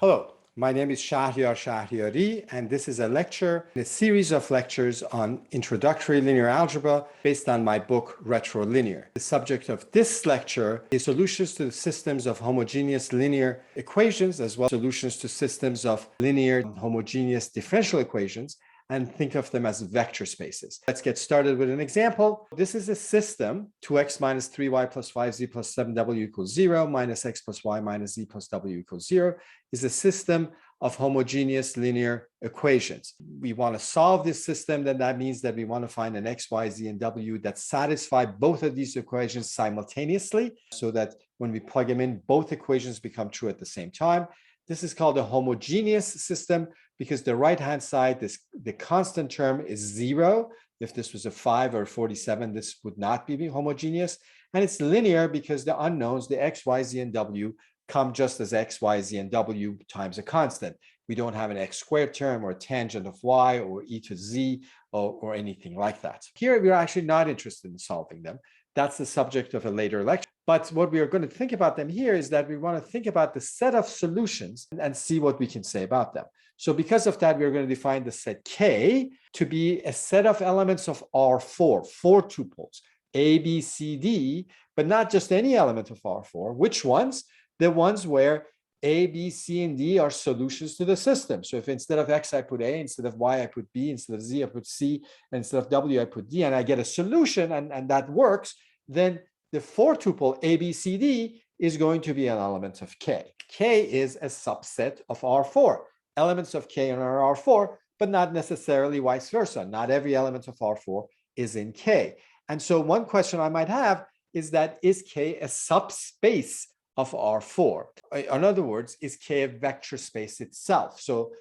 Hello, my name is Shahriari, and this is a lecture in a series of lectures on introductory linear algebra based on my book, Retrolinear. The subject of this lecture is solutions to the systems of homogeneous linear equations, as well as solutions to systems of linear homogeneous differential equations, and think of them as vector spaces. Let's get started with an example. This is a system, 2x minus 3y plus 5z plus 7w equals 0, minus x plus y minus z plus w equals 0, is a system of homogeneous linear equations. We want to solve this system, then that means that we want to find an x, y, z, and w that satisfy both of these equations simultaneously, so that when we plug them in, both equations become true at the same time. This is called a homogeneous system because the right-hand side, the constant term is 0. If this was a 5 or 47, this would not be homogeneous. And it's linear because the unknowns, the x, y, z, and w, come just as x, y, z, and w times a constant. We don't have an x squared term or a tangent of y or e to z or anything like that. Here, we're actually not interested in solving them. That's the subject of a later lecture. But what we are going to think about them here is that we want to think about the set of solutions and see what we can say about them. So because of that, we're going to define the set K to be a set of elements of R4, four tuples, A, B, C, D, but not just any element of R4. Which ones? The ones where A, B, C, and D are solutions to the system. So if instead of X, I put A, instead of Y, I put B, instead of Z, I put C, and instead of W, I put D, and I get a solution, and that works, then the four tuple A, B, C, D is going to be an element of K. K is a subset of R4. Elements of K are R4, but not necessarily vice versa. Not every element of R4 is in K. And so one question I might have is that, is K a subspace of R4? In other words, is K a vector space itself? So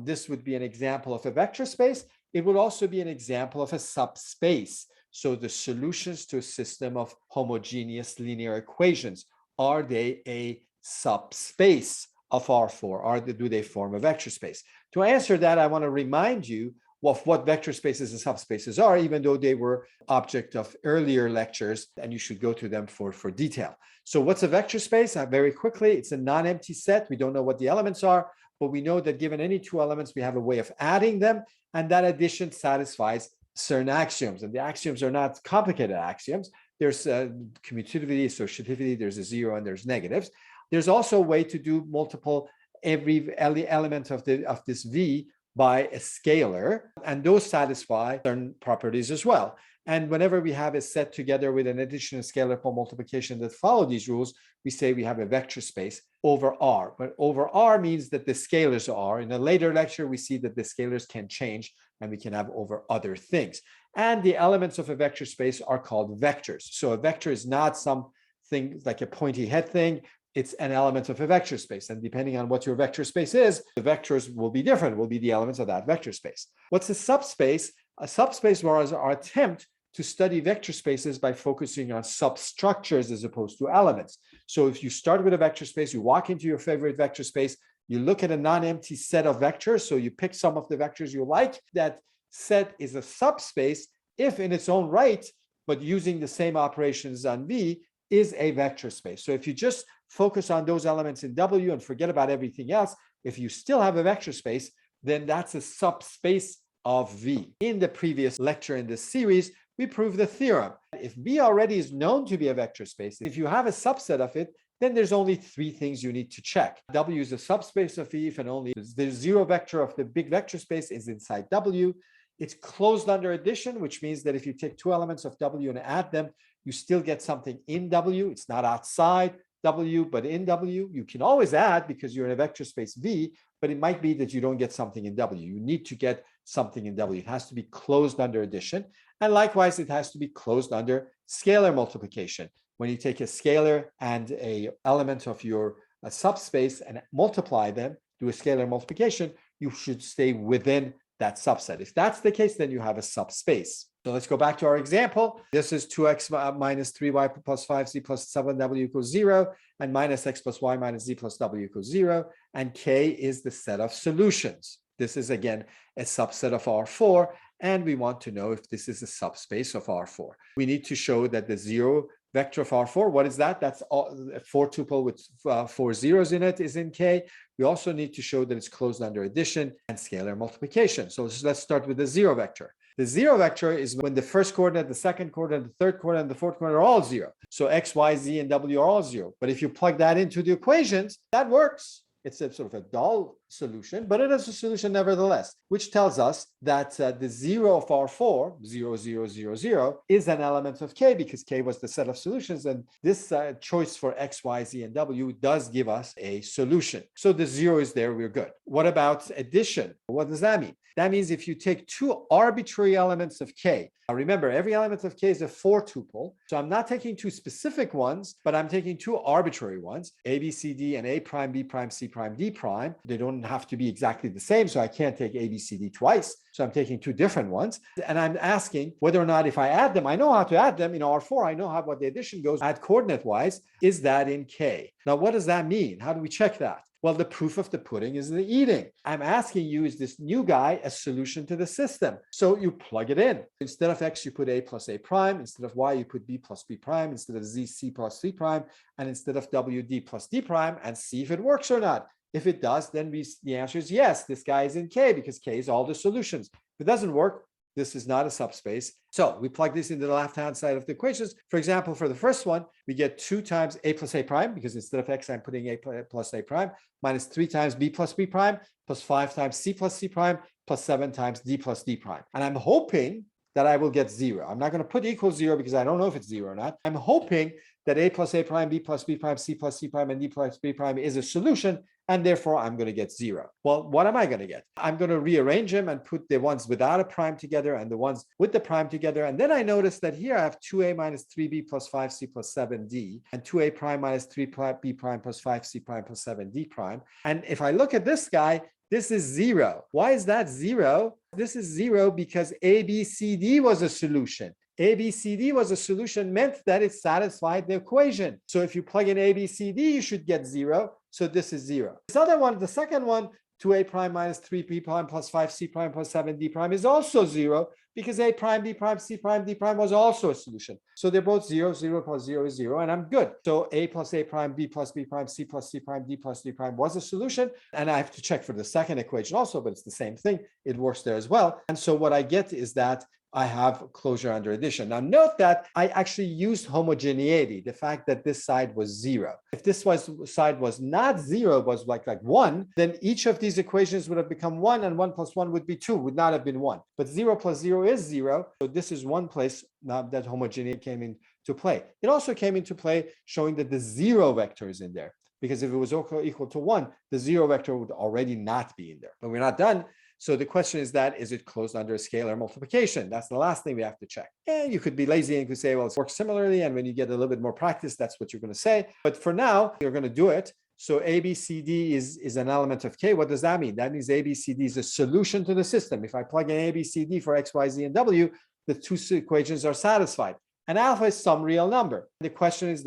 this would be an example of a vector space. It would also be an example of a subspace. So the solutions to a system of homogeneous linear equations, are they a subspace of R4? Do they form a vector space? To answer that, I want to remind you of what vector spaces and subspaces are, even though they were object of earlier lectures, and you should go to them for detail. So what's a vector space? Very quickly, it's a non-empty set. We don't know what the elements are, but we know that given any two elements, we have a way of adding them, and that addition satisfies certain axioms. And the axioms are not complicated axioms. There's commutativity, associativity, there's a zero, and there's negatives. There's also a way to do multiple every element of this V by a scalar, and those satisfy certain properties as well. And whenever we have a set together with an addition and scalar upon multiplication that follow these rules, we say we have a vector space over R. But over R means that the scalars are. In a later lecture, we see that the scalars can change and we can have over other things. And the elements of a vector space are called vectors. So a vector is not something like a pointy head thing. It's an element of a vector space. And depending on what your vector space is, the vectors will be different, will be the elements of that vector space. What's a subspace? A subspace was our attempt to study vector spaces by focusing on substructures as opposed to elements. So if you start with a vector space, you walk into your favorite vector space, you look at a non-empty set of vectors, so you pick some of the vectors you like. That set is a subspace if in its own right, but using the same operations on V, is a vector space. So if you just focus on those elements in W and forget about everything else, if you still have a vector space, then that's a subspace of V. In the previous lecture in this series, we proved the theorem. If V already is known to be a vector space, if you have a subset of it, then there's only three things you need to check. W is a subspace of V if and only the zero vector of the big vector space is inside W. It's closed under addition, which means that if you take two elements of W and add them, you still get something in W. It's not outside W, but in W. You can always add because you're in a vector space V, but it might be that you don't get something in W. You need to get something in W. It has to be closed under addition. And likewise, it has to be closed under scalar multiplication. When you take a scalar and an element of your subspace and multiply them, do a scalar multiplication, you should stay within that subset. If that's the case, then you have a subspace. So let's go back to our example. This is 2x minus 3y plus 5z plus 7w equals 0, and minus x plus y minus z plus w equals 0. And K is the set of solutions. This is, again, a subset of R4, and we want to know if this is a subspace of R4. We need to show that the zero vector of R4, what is that? That's a four tuple with 4 zeros in it is in K. we also need to show that it's closed under addition and scalar multiplication. So let's start with the zero vector. The zero vector is when the first coordinate, the second coordinate, the third coordinate, and the fourth coordinate are all zero. So x, y, z, and w are all zero. But if you plug that into the equations, that works. It's a sort of a dull solution, but it is a solution nevertheless, which tells us that the 0 of R4, 0, 0, 0, 0, is an element of K because K was the set of solutions. And this choice for X, Y, Z, and W does give us a solution. So the 0 is there, we're good. What about addition? What does that mean? That means if you take two arbitrary elements of K, now remember, every element of K is a 4-tuple. So I'm not taking two specific ones, but I'm taking two arbitrary ones, A, B, C, D, and A prime, B prime, C prime, D prime. They don't have to be exactly the same, so I can't take A, B, C, D twice. So I'm taking two different ones. And I'm asking whether or not if I add them, I know how to add them. In R4, I know how what the addition goes, add coordinate-wise. Is that in K? Now, what does that mean? How do we check that? Well, the proof of the pudding is in the eating. I'm asking you, is this new guy a solution to the system? So you plug it in. Instead of X, you put A plus A prime. Instead of Y, you put B plus B prime. Instead of Z, C plus C prime. And instead of W, D plus D prime, and see if it works or not. If it does, then the answer is yes, this guy is in K because K is all the solutions. If it doesn't work, this is not a subspace. So we plug this into the left-hand side of the equations. For example, for the first one, we get 2 times A plus A prime, because instead of X, I'm putting A plus A prime, minus 3 times B plus B prime, plus 5 times C plus C prime, plus 7 times D plus D prime. And I'm hoping that I will get 0. I'm not going to put equals 0 because I don't know if it's 0 or not. I'm hoping that A plus A prime, B plus B prime, C plus C prime, and D plus B prime is a solution, and therefore I'm going to get 0. Well, what am I going to get? I'm going to rearrange them and put the ones without a prime together and the ones with the prime together. And then I notice that here I have 2a minus 3b plus 5c plus 7d, and 2a prime minus 3b prime plus 5c prime plus 7d prime. And if I look at this guy, this is 0. Why is that 0? This is 0 because ABCD was a solution. ABCD was a solution meant that it satisfied the equation. So if you plug in ABCD, you should get 0. So this is 0. This other one, the second one, 2a prime minus 3b prime plus 5c prime plus 7d prime is also 0 because a prime, b prime, c prime, d prime was also a solution. So they're both 0, 0 plus 0 is 0, and I'm good. So a plus a prime, b plus b prime, c plus c prime, d plus d prime was a solution. And I have to check for the second equation also, but it's the same thing. It works there as well. And so what I get is that I have closure under addition. Now note that I actually used homogeneity, the fact that this side was 0. If this side was not 0, was like 1, then each of these equations would have become 1, and 1 plus 1 would be 2, would not have been 1. But 0 plus 0 is 0. So this is one place that homogeneity came into play. It also came into play showing that the 0 vector is in there, because if it was equal to 1, the 0 vector would already not be in there. But we're not done. So the question is it closed under a scalar multiplication? That's the last thing we have to check. And you could be lazy and you could say, well, it works similarly. And when you get a little bit more practice, that's what you're going to say. But for now, you're going to do it. So ABCD is an element of K. What does that mean? That means ABCD is a solution to the system. If I plug in ABCD for X, Y, Z, and W, the two equations are satisfied. And alpha is some real number. The question is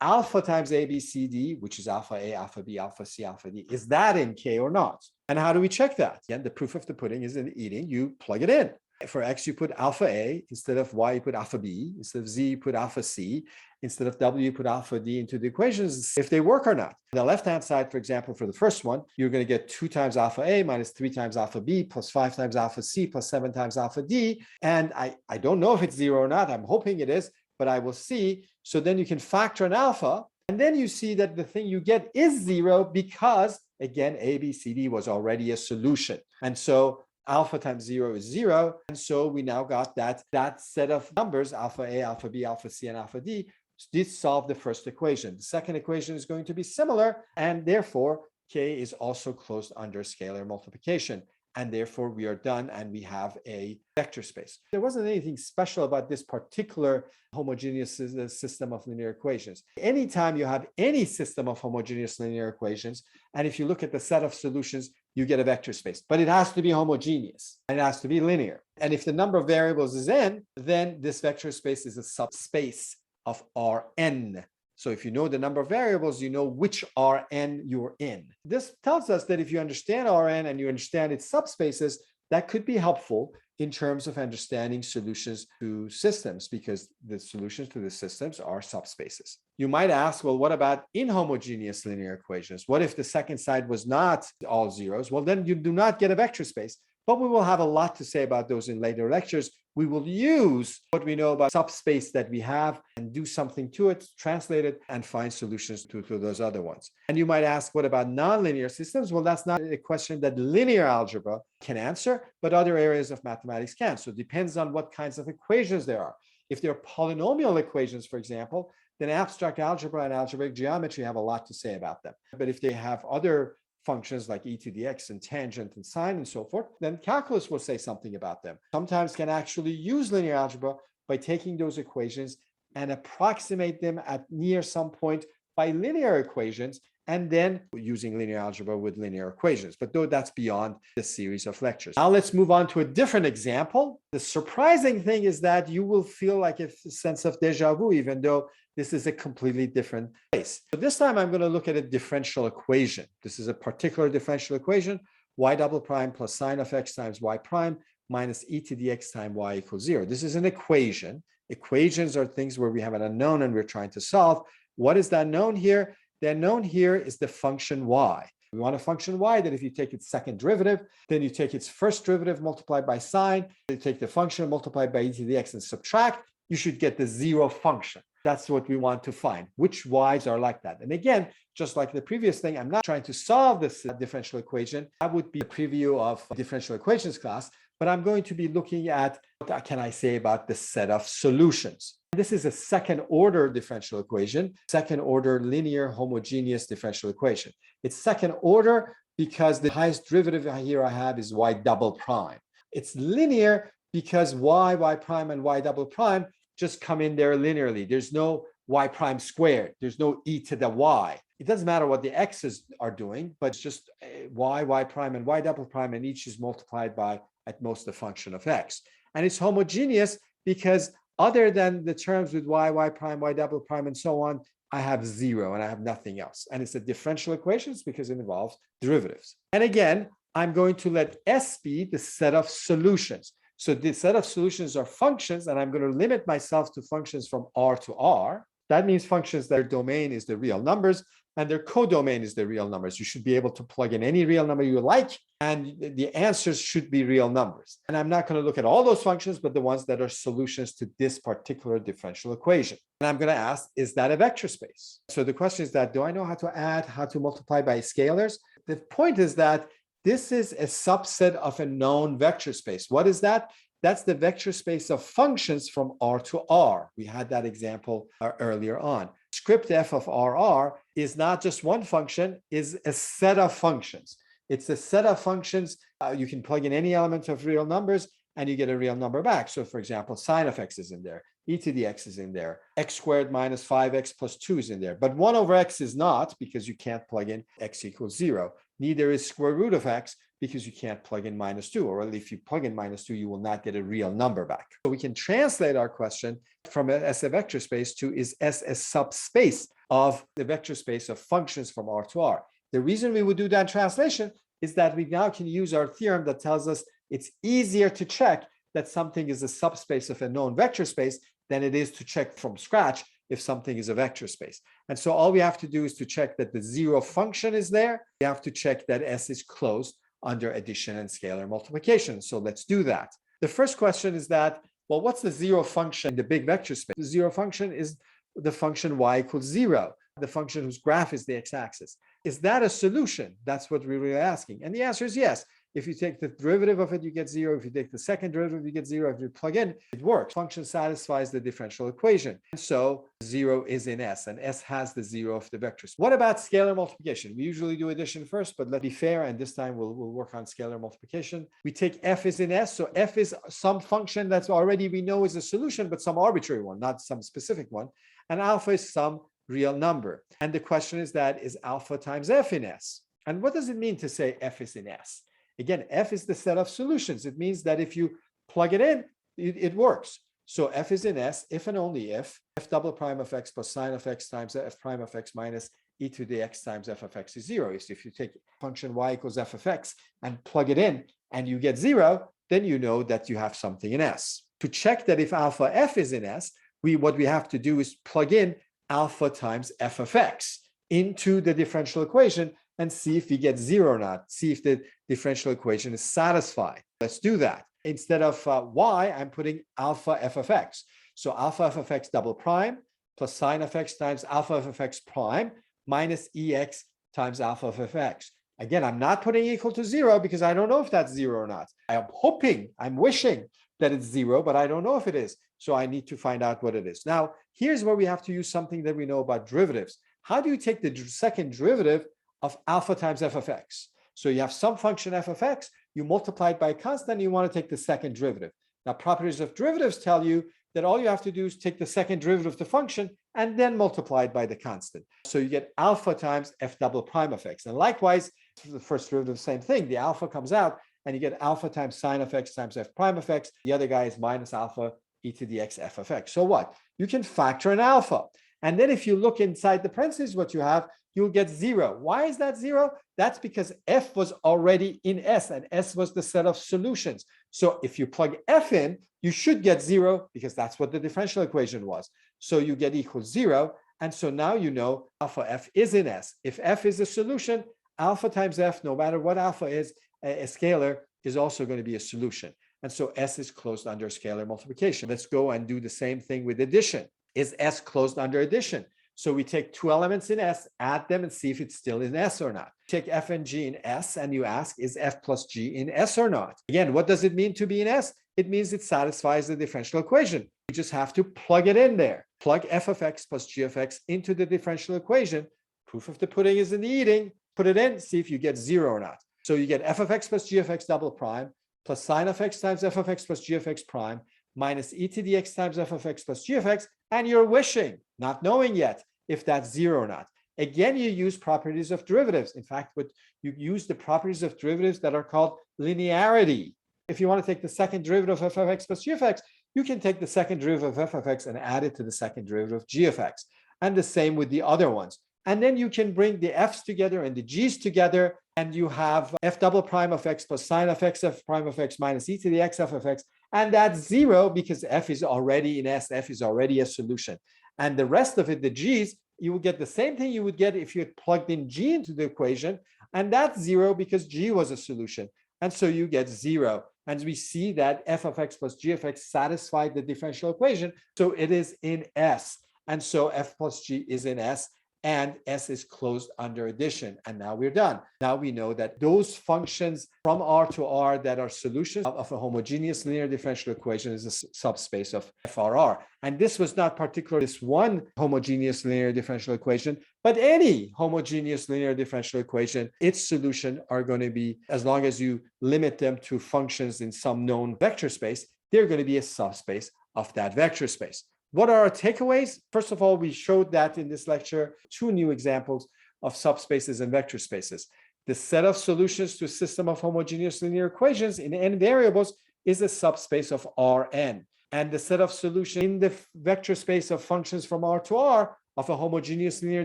alpha times ABCD, which is alpha A, alpha B, alpha C, alpha D, is that in K or not? And how do we check that? Again, the proof of the pudding is in the eating. You plug it in. For X, you put alpha A. Instead of Y, you put alpha B. Instead of Z, you put alpha C. Instead of W, you put alpha D into the equations, if they work or not. On the left-hand side, for example, for the first one, you're going to get 2 times alpha A minus 3 times alpha B plus 5 times alpha C plus 7 times alpha D. And I don't know if it's 0 or not. I'm hoping it is, but I will see. So then you can factor an alpha, and then you see that the thing you get is 0 because, again, ABCD was already a solution. And so alpha times 0 is 0. And so we now got that set of numbers, alpha A, alpha B, alpha C, and alpha D, did solve the first equation. The second equation is going to be similar, and therefore K is also closed under scalar multiplication. And therefore we are done and we have a vector space. There wasn't anything special about this particular homogeneous system of linear equations. Anytime you have any system of homogeneous linear equations, and if you look at the set of solutions, you get a vector space. But it has to be homogeneous and it has to be linear. And if the number of variables is n, then this vector space is a subspace of Rn. So if you know the number of variables, you know which Rn you're in. This tells us that if you understand Rn and you understand its subspaces, that could be helpful in terms of understanding solutions to systems, because the solutions to the systems are subspaces. You might ask, well, what about inhomogeneous linear equations? What if the second side was not all zeros? Well, then you do not get a vector space. But we will have a lot to say about those in later lectures. We will use what we know about subspace that we have and do something to it, translate it, and find solutions to those other ones. And you might ask, what about nonlinear systems? Well, that's not a question that linear algebra can answer, but other areas of mathematics can. So it depends on what kinds of equations there are. If they're polynomial equations, for example, then abstract algebra and algebraic geometry have a lot to say about them. But if they have other functions like e to the x and tangent and sine and so forth, then calculus will say something about them. Sometimes can actually use linear algebra by taking those equations and approximate them at near some point by linear equations, and then using linear algebra with linear equations. But though that's beyond this series of lectures. Now let's move on to a different example. The surprising thing is that you will feel like a sense of deja vu, even though this is a completely different place. So this time I'm going to look at a differential equation. This is a particular differential equation, y double prime plus sine of x times y prime minus e to the x times y equals 0. This is an equation. Equations are things where we have an unknown and we're trying to solve. What is the unknown here? The unknown here is the function y. We want a function y that if you take its second derivative, then you take its first derivative multiplied by sine, you take the function multiplied by e to the x and subtract, you should get the 0 function. That's what we want to find. Which y's are like that? And again, just like the previous thing, I'm not trying to solve this differential equation. That would be a preview of differential equations class, but I'm going to be looking at what can I say about the set of solutions. This is a second order differential equation, second order linear homogeneous differential equation. It's second order because the highest derivative here I have is y double prime. It's linear because y prime, and y double prime just come in there linearly. There's no y prime squared. There's no e to the y. It doesn't matter what the x's are doing, but it's just y prime, and y double prime, and each is multiplied by at most the function of x. And it's homogeneous because other than the terms with y prime, y double prime, and so on, I have 0 and I have nothing else. And it's a differential equation because it involves derivatives. And again, I'm going to let S be the set of solutions. So the set of solutions are functions, and I'm going to limit myself to functions from R to R. That means functions that their domain is the real numbers and their codomain is the real numbers. You should be able to plug in any real number you like, and the answers should be real numbers. And I'm not going to look at all those functions, but the ones that are solutions to this particular differential equation. And I'm going to ask, is that a vector space? So the question is that, do I know how to add, how to multiply by scalars? The point is that this is a subset of a known vector space. What is that? That's the vector space of functions from R to R. We had that example earlier on. Script f of RR is not just one function, is a set of functions. It's a set of functions. You can plug in any element of real numbers and you get a real number back. So for example, sine of x is in there, e to the x is in there, x squared minus 5x plus 2 is in there. But 1 over x is not, because you can't plug in x equals 0. Neither is square root of x, because you can't plug in minus 2, or if you plug in minus 2, you will not get a real number back. So we can translate our question from S a vector space to, is S a subspace of the vector space of functions from R to R? The reason we would do that translation is that we now can use our theorem that tells us it's easier to check that something is a subspace of a known vector space than it is to check from scratch if something is a vector space. And so all we have to do is to check that the 0 function is there. We have to check that S is closed under addition and scalar multiplication. So let's do that. The first question is that, well, what's the 0 function in the big vector space? The 0 function is the function y equals 0, the function whose graph is the x-axis. Is that a solution? That's what we're really asking. And the answer is yes. If you take the derivative of it, you get 0. If you take the second derivative, you get 0. If you plug in, it works. Function satisfies the differential equation. And so 0 is in S, and S has the 0 of the vectors. What about scalar multiplication? We usually do addition first, but let's be fair, and this time we'll work on scalar multiplication. We take F is in S, so F is some function that's already we know is a solution, but some arbitrary one, not some specific one. And alpha is some real number. And the question is that, is alpha times F in S? And what does it mean to say F is in S? Again, F is the set of solutions. It means that if you plug it in, it works. So F is in S if and only if f double prime of x plus sine of x times f prime of x minus e to the x times f of x is 0. So if you take function y equals f of x and plug it in and you get 0, then you know that you have something in S. To check that if alpha f is in S, what we have to do is plug in alpha times f of x into the differential equation and see if we get 0 or not, see if the differential equation is satisfied. Let's do that. Instead of y, I'm putting alpha f of x. So alpha f of x double prime plus sine of x times alpha f of x prime minus ex times alpha f of x. Again, I'm not putting equal to 0 because I don't know if that's 0 or not. I'm hoping, I'm wishing that it's 0, but I don't know if it is. So I need to find out what it is. Now, here's where we have to use something that we know about derivatives. How do you take the second derivative of alpha times f of x? So you have some function f of x, you multiply it by a constant, and you want to take the second derivative. Now, properties of derivatives tell you that all you have to do is take the second derivative of the function and then multiply it by the constant. So you get alpha times f double prime of x. And likewise, the first derivative, same thing. The alpha comes out and you get alpha times sine of x times f prime of x. The other guy is minus alpha e to the x f of x. So what? You can factor in alpha. And then if you look inside the parentheses, what you have, you'll get 0. Why is that 0? That's because f was already in S, and S was the set of solutions. So if you plug f in, you should get 0 because that's what the differential equation was. So you get equals 0. And so now you know alpha f is in S. If f is a solution, alpha times f, no matter what alpha is, a scalar, is also going to be a solution. And so S is closed under scalar multiplication. Let's go and do the same thing with addition. Is S closed under addition? So we take two elements in S, add them, and see if it's still in S or not. Take f and g in S, and you ask, is f plus g in S or not? Again, what does it mean to be in S? It means it satisfies the differential equation. You just have to plug it in there. Plug f of x plus g of x into the differential equation. Proof of the pudding is in the eating. Put it in, see if you get 0 or not. So you get f of x plus g of x double prime plus sine of x times f of x plus g of x prime minus e to the x times f of x plus g of x, and you're wishing, not knowing yet, if that's 0 or not. Again, you use properties of derivatives. In fact, you use the properties of derivatives that are called linearity. If you want to take the second derivative of f of x plus g of x, you can take the second derivative of f of x and add it to the second derivative of g of x. And the same with the other ones. And then you can bring the f's together and the g's together, and you have f double prime of x plus sine of x f prime of x minus e to the x f of x. And that's 0 because f is already in S, f is already a solution. And the rest of it, the g's, you will get the same thing you would get if you had plugged in g into the equation. And that's 0 because g was a solution. And so you get 0. And we see that f of x plus g of x satisfied the differential equation. So it is in S. And so f plus g is in S. And S is closed under addition. And now we're done. Now we know that those functions from R to R that are solutions of a homogeneous linear differential equation is a subspace of FRR. And this was not particularly this one homogeneous linear differential equation, but any homogeneous linear differential equation, its solution are going to be, as long as you limit them to functions in some known vector space, they're going to be a subspace of that vector space. What are our takeaways? First of all, we showed that in this lecture, two new examples of subspaces and vector spaces. The set of solutions to a system of homogeneous linear equations in n variables is a subspace of Rn. And the set of solutions in the vector space of functions from R to R of a homogeneous linear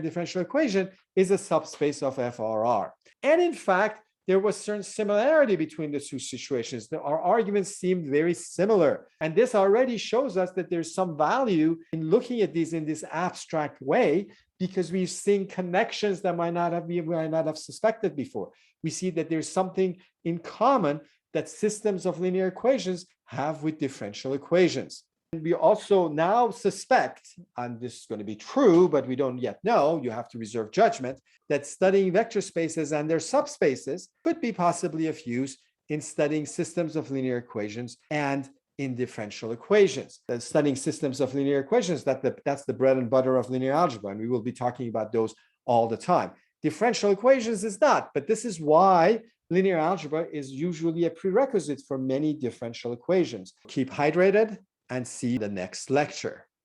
differential equation is a subspace of FRR. And in fact, there was certain similarity between the two situations. Our arguments seemed very similar. And this already shows us that there's some value in looking at these in this abstract way, because we've seen connections that we might not have suspected before. We see that there's something in common that systems of linear equations have with differential equations. And we also now suspect, and this is going to be true, but we don't yet know, you have to reserve judgment, that studying vector spaces and their subspaces could be possibly of use in studying systems of linear equations and in differential equations. Studying systems of linear equations, that's the bread and butter of linear algebra, and we will be talking about those all the time. Differential equations is not, but this is why linear algebra is usually a prerequisite for many differential equations. Keep hydrated and see the next lecture.